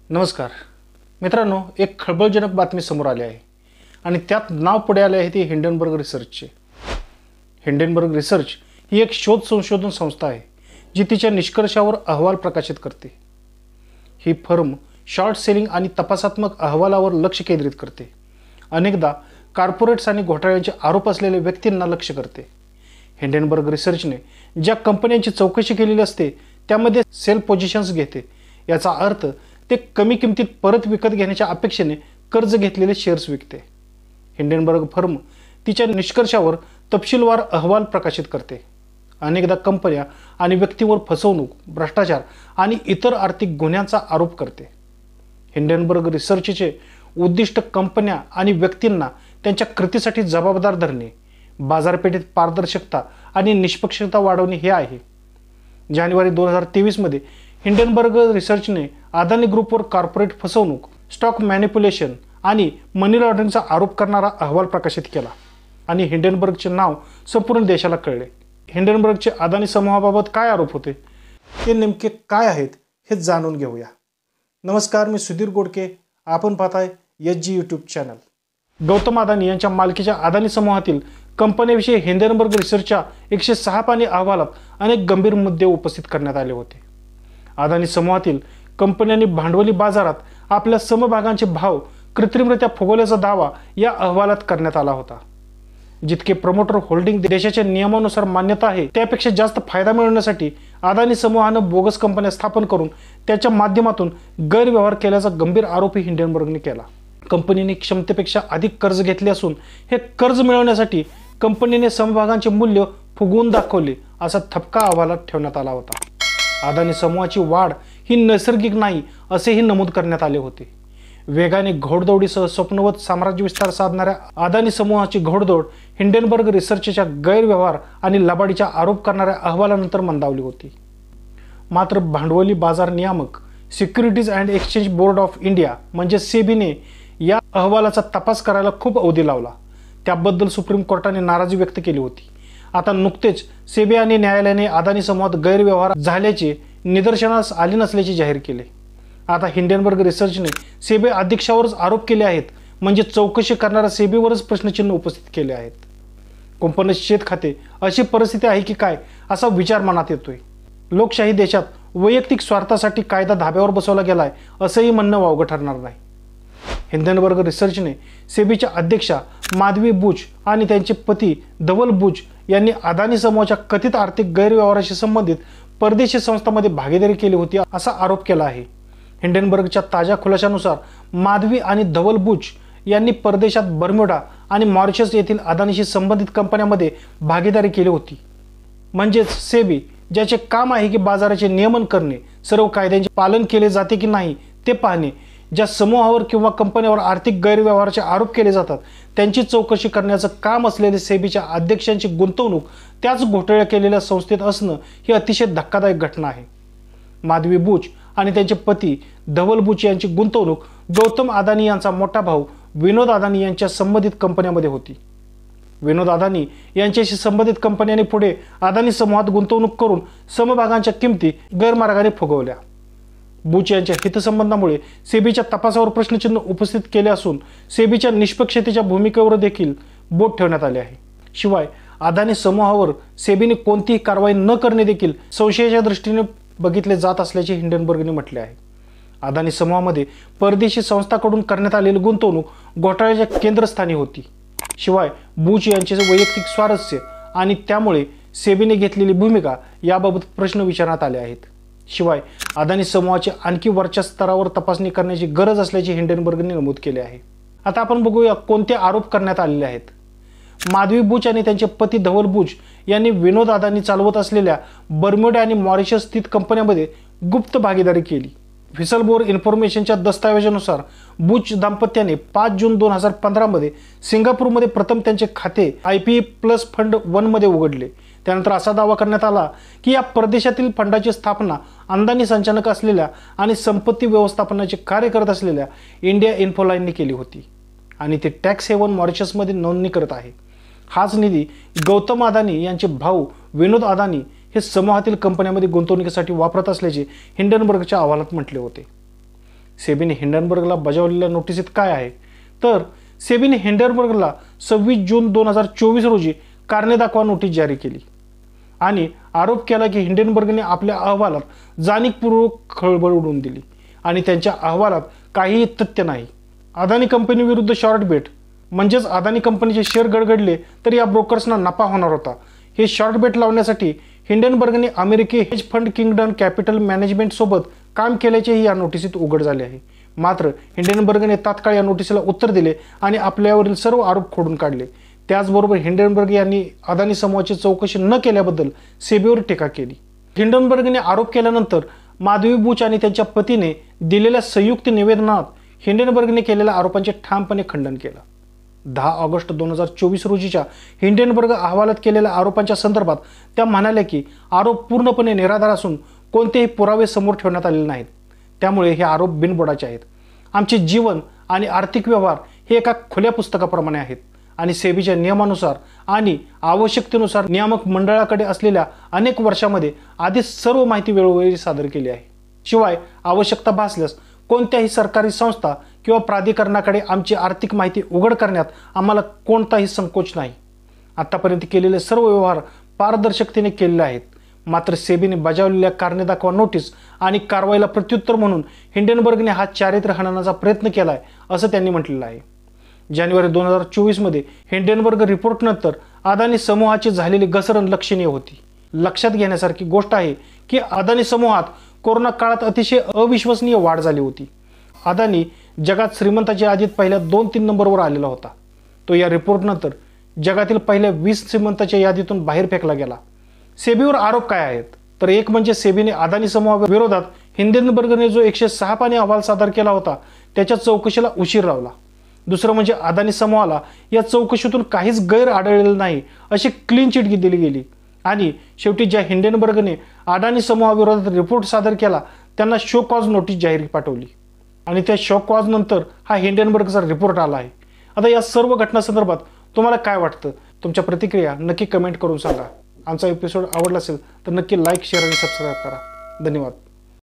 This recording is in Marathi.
नमस्कार मित्रांनो, एक खळबळजनक बातमी समोर आली आहे आणि त्यात नाव पुढे आले आहे ती हिंडनबर्ग रिसर्चचे। हिंडनबर्ग रिसर्च ही एक शोध संशोधन संस्था आहे जी तिच्या निष्कर्षावर अहवाल प्रकाशित करते। ही फर्म शॉर्ट सेलिंग आणि तपासात्मक अहवालावर लक्ष केंद्रित करते। अनेकदा कॉर्पोरेट्स आणि घोटाळ्यांचे आरोप असलेल्या व्यक्तींना लक्ष्य करते। हिंडनबर्ग रिसर्चने ज्या कंपन्यांची चौकशी केलेली असते त्यामध्ये सेल पोझिशन्स घेते। याचा अर्थ ते कमी किमतीत परत विकत घेण्याच्या अपेक्षेने कर्ज घेतलेले शेअर्स विकते। हिंडनबर्ग फर्म तिच्या निष्कर्षावर तपशीलवार अहवाल प्रकाशित करते। अनेकदा कंपन्या आणि व्यक्तींवर फसवणूक, भ्रष्टाचार आणि इतर आर्थिक गुन्ह्यांचा आरोप करते। हिंडनबर्ग रिसर्चचे उद्दिष्ट कंपन्या आणि व्यक्तींना त्यांच्या कृतीसाठी जबाबदार धरणे, बाजारपेठेत पारदर्शकता आणि निष्पक्षता वाढवणे हे आहे। जानेवारी 2023 मध्ये हिंडनबर्ग रिसर्चने अदानी ग्रुपवर कॉर्पोरेट फसवणूक, स्टॉक मॅनिप्युलेशन आणि मनी लॉन्ड्रिंगचा आरोप करणारा अहवाल प्रकाशित केला आणि हिंडनबर्गचे नाव संपूर्ण देशाला कळले। हिंडनबर्गचे अदानी समूहाबाबत काय आरोप होते, ते नेमके काय आहेत हे जाणून घेऊया। नमस्कार, मी सुधीर गोडके, आपण पाहताय Hg YouTube channel. Gautam Adani यांच्या मालकीच्या अदानी समूहातील कंपन्यांविषयी हिंडनबर्ग रिसर्चच्या 106 पानी अहवालात अनेक गंभीर मुद्दे उपस्थित करण्यात आले होते। अदानी समूहातील कंपन्यांनी भांडवली बाजारात आपल्या समभागांचे भाव कृत्रिमरित्या फुगवल्याचा दावा या अहवालात करण्यात आला होता। जितके प्रमोटर होल्डिंग देशाच्या नियमानुसार मान्यता आहे त्यापेक्षा जास्त फायदा मिळवण्यासाठी अदानी समूहानं बोगस कंपन्या स्थापन करून त्याच्या माध्यमातून गैरव्यवहार केल्याचा गंभीर आरोपही हिंडनबर्गने केला। कंपनीने क्षमतेपेक्षा अधिक कर्ज घेतले असून हे कर्ज मिळवण्यासाठी कंपनीने समभागांचे मूल्य फुगवून दाखवले असा ठपका अहवालात ठेवण्यात आला होता। अदानी समूहाची वाढ ही नैसर्गिक नाही असेही नमूद करण्यात आले होते। वेगाने घोडदौडीसह स्वप्नवत साम्राज्य विस्तार साधणाऱ्या अदानी समूहाची घोडदौड हिंडनबर्ग रिसर्चच्या गैरव्यवहार आणि लबाडीचा आरोप करणाऱ्या अहवालानंतर मंदावली होती। मात्र भांडवली बाजार नियामक securities and exchange board of India म्हणजे सेबीने या अहवालाचा तपास करायला खूप अवधी लावला। त्याबद्दल सुप्रीम कोर्टाने नाराजी व्यक्त केली होती। आता नुकतेच सेबी आणि न्यायालयाने अदानी समूहात गैरव्यवहार झाल्याचे निदर्शनास आले नसल्याचे जाहीर केले। आता हिंडनबर्ग रिसर्चने सेबी अध्यक्षावरच आरोप केले आहेत, म्हणजे चौकशी करणाऱ्या सेबीवरच प्रश्नचिन्ह उपस्थित केले आहेत। कंपनीचे शेत खाते अशी परिस्थिती आहे की काय असा विचार मनात येतोय। लोकशाही देशात वैयक्तिक स्वार्थासाठी कायदा धाब्यावर बसवला गेलाय असंही म्हणणं वावगं ठरणार नाही। हिंडनबर्ग रिसर्चने सेबीच्या अध्यक्षा माधवी बुच आणि त्यांचे पती धवल बुच यांनी अदानी समूहाच्या कथित आर्थिक गैरव्यवहाराशी संबंधित परदेशी संस्थांमध्ये भागीदारी केली होती असा आरोप केला आहे। हिंडनबर्गच्या ताज्या खुलाशानुसार माधवी आणि धवल बुच यांनी परदेशात बर्म्युडा आणि मॉरिशस येथील अदानीशी संबंधित कंपन्यांमध्ये भागीदारी केली होती। म्हणजेच सेबी ज्याचे काम आहे की बाजाराचे नियमन करणे, सर्व कायद्यांचे पालन केले जाते की नाही ते पाहणे, ज्या समूहावर किंवा कंपन्यांवर आर्थिक गैरव्यवहाराचे आरोप केले जातात त्यांची चौकशी करण्याचं काम असलेले सेबीच्या अध्यक्षांची गुंतवणूक त्याच घोटाळ्या केलेल्या संस्थेत असणं ही अतिशय धक्कादायक घटना आहे। माधवी बुच आणि त्यांचे पती धवल बुच यांची गुंतवणूक गौतम अदानी यांचा मोठा भाऊ विनोद अदानी यांच्या संबंधित कंपन्यांमध्ये होती। विनोद अदानी यांच्याशी संबंधित कंपन्यांनी पुढे अदानी समूहात गुंतवणूक करून समभागांच्या किमती गैरमार्गाने फुगवल्या। बुच यांच्या हितसंबंधामुळे सेबीच्या तपासावर प्रश्नचिन्ह उपस्थित केले असून सेबीच्या निष्पक्षतेच्या भूमिकेवर देखील बोट ठेवण्यात आले आहे। शिवाय अदानी समूहावर सेबीने कोणतीही कारवाई न करणे देखील संशयाच्या दृष्टीने बघितले जात असल्याचे हिंडनबर्गने म्हटले आहे। अदानी समूहामध्ये परदेशी संस्थांकडून करण्यात आलेली गुंतवणूक घोटाळ्याच्या केंद्रस्थानी होती। शिवाय बुच यांचे वैयक्तिक स्वारस्य आणि त्यामुळे सेबीने घेतलेली भूमिका याबाबत प्रश्न विचारण्यात आले आहेत। शिवाय अदानी समूहाची आणखी वरच्या स्तरावर तपासणी करण्याची गरज असल्याचे हिंडनबर्गने नमूद केले आहे। आता आपण बघूया कोणते आरोप करण्यात आलेले आहेत। माधवी बुच आणि त्यांचे पती धवल बुच यांनी विनोद अदानी चालवत असलेल्या बर्म्युडा आणि मॉरिशस स्थित कंपन्यांमध्ये गुप्त भागीदारी केली। व्हिसलब्लोअर इन्फॉर्मेशनच्या दस्तावेजानुसार बुच दाम्पत्याने 5 जून 2015 मध्ये सिंगापूरमध्ये प्रथम त्यांचे खाते IPE प्लस फंड 1 मध्ये उघडले। त्यानंतर असा दावा करण्यात आला की या परदेशातील फंडाची स्थापना अदानी संचालक असलेल्या आणि संपत्ती व्यवस्थापनाचे कार्य करत असलेल्या इंडिया इन्फोलाईनने केली होती आणि ते टॅक्स हेवन मॉरिशसमध्ये नोंदणी करत आहे। हाच निधी गौतम अदानी यांचे भाऊ विनोद अदानी हे समूहातील कंपन्यांमध्ये गुंतवणुकीसाठी वापरत असल्याचे हिंडनबर्गच्या अहवालात म्हटले होते। सेबीने हिंडनबर्गला बजावलेल्या नोटिसीत काय आहे तर सेबीने हिंडनबर्गला 26 जून 2024 रोजी कारणे दाखवा नोटीस जारी केली आणि आरोप केला की हिंडनबर्गने आपल्या अहवालात जाणीवपूर्वक खळबळ उडवून दिली आणि त्यांच्या अहवालात काहीही तथ्य नाही. अदानी कंपनी विरुद्ध शॉर्ट बेट म्हणजेच अदानी कंपनीचे शेअर गडगडले तर या ब्रोकर्सना नफा होणार होता. हे शॉर्ट बेट लावण्यासाठी हिंडनबर्गने अमेरिकी hedge fund kingdom capital management सोबत काम केल्याचेही या नोटिसीत उघड झाले आहे. मात्र हिंडनबर्गने तात्काळ या नोटिसीला उत्तर दिले आणि आपल्यावरील सर्व आरोप खोडून काढले. त्याचबरोबर हिंडनबर्ग यांनी अदानी समूहाची चौकशी न केल्याबद्दल सेबीवर टीका केली. हिंडनबर्गने आरोप केल्यानंतर माधवी बुच आणि त्यांच्या पतीने दिलेल्या संयुक्त निवेदनात हिंडनबर्गने केलेल्या आरोपांचे ठामपणे खंडन केलं. 10 ऑगस्ट 2024 रोजीच्या हिंडनबर्ग अहवालात केलेल्या आरोपांच्या संदर्भात त्या म्हणाल्या की आरोप पूर्णपणे निराधार असून कोणतेही पुरावे समोर ठेवण्यात आलेले नाहीत. त्यामुळे हे आरोप बिनबुडाचे आहेत. आमचे जीवन आणि आर्थिक व्यवहार हे एका खुल्या पुस्तकाप्रमाणे आहेत आणि सेबीच्या नियमानुसार आणि आवश्यकतेनुसार नियामक मंडळाकडे असलेल्या अनेक वर्षांमध्ये आधीच सर्व माहिती वेळोवेळी सादर केली आहे. शिवाय आवश्यकता भासल्यास कोणत्याही सरकारी संस्था किंवा प्राधिकरणाकडे आमची आर्थिक माहिती उघड करण्यात आम्हाला कोणताही संकोच नाही. आतापर्यंत केलेले सर्व व्यवहार पारदर्शकतेने केलेले आहेत. मात्र सेबीने बजावलेल्या कारणे दाखवा नोटीस आणि कारवाईला प्रत्युत्तर म्हणून हिंडनबर्गने हा चारित्र्य हननाचा प्रयत्न केलाय असं त्यांनी म्हटलेलं आहे. जानेवारी 2024 मध्ये हिंडनबर्ग रिपोर्टनंतर अदानी समूहाची झालेली घसरण लक्षणीय होती. लक्षात घेण्यासारखी गोष्ट आहे की अदानी समूहात कोरोना काळात अतिशय अविश्वसनीय वाढ झाली होती. अदानी जगात श्रीमंताच्या यादीत पहिल्या 2-3 नंबरवर आलेला होता. तो या रिपोर्टनंतर जगातील पहिल्या 20 श्रीमंताच्या यादीतून बाहेर फेकला गेला. सेबीवर आरोप काय आहेत तर एक म्हणजे सेबीने अदानी समूहाविरोधात हिंडनबर्गने जो 106 पानी अहवाल सादर केला होता त्याच्या चौकशीला उशीर लावला. दुसरं म्हणजे अदानी समूहाला या चौकशीतून काहीच गैर आढळलेलं नाही अशी क्लीन चिट दिली गेली. आणि शेवटी ज्या हिंडनबर्गने अदानी समूहाविरोधात रिपोर्ट सादर केला त्यांना शो कॉज नोटीस जाहीर पाठवली आणि त्या शो कॉज नंतर हा हिंडनबर्गचा रिपोर्ट आला आहे. आता या सर्व घटनांसंदर्भात तुम्हाला काय वाटतं? तुमच्या प्रतिक्रिया नक्की कमेंट करून सांगा. आमचा एपिसोड आवडला असेल तर नक्की लाईक, शेअर आणि सबस्क्राईब करा. धन्यवाद.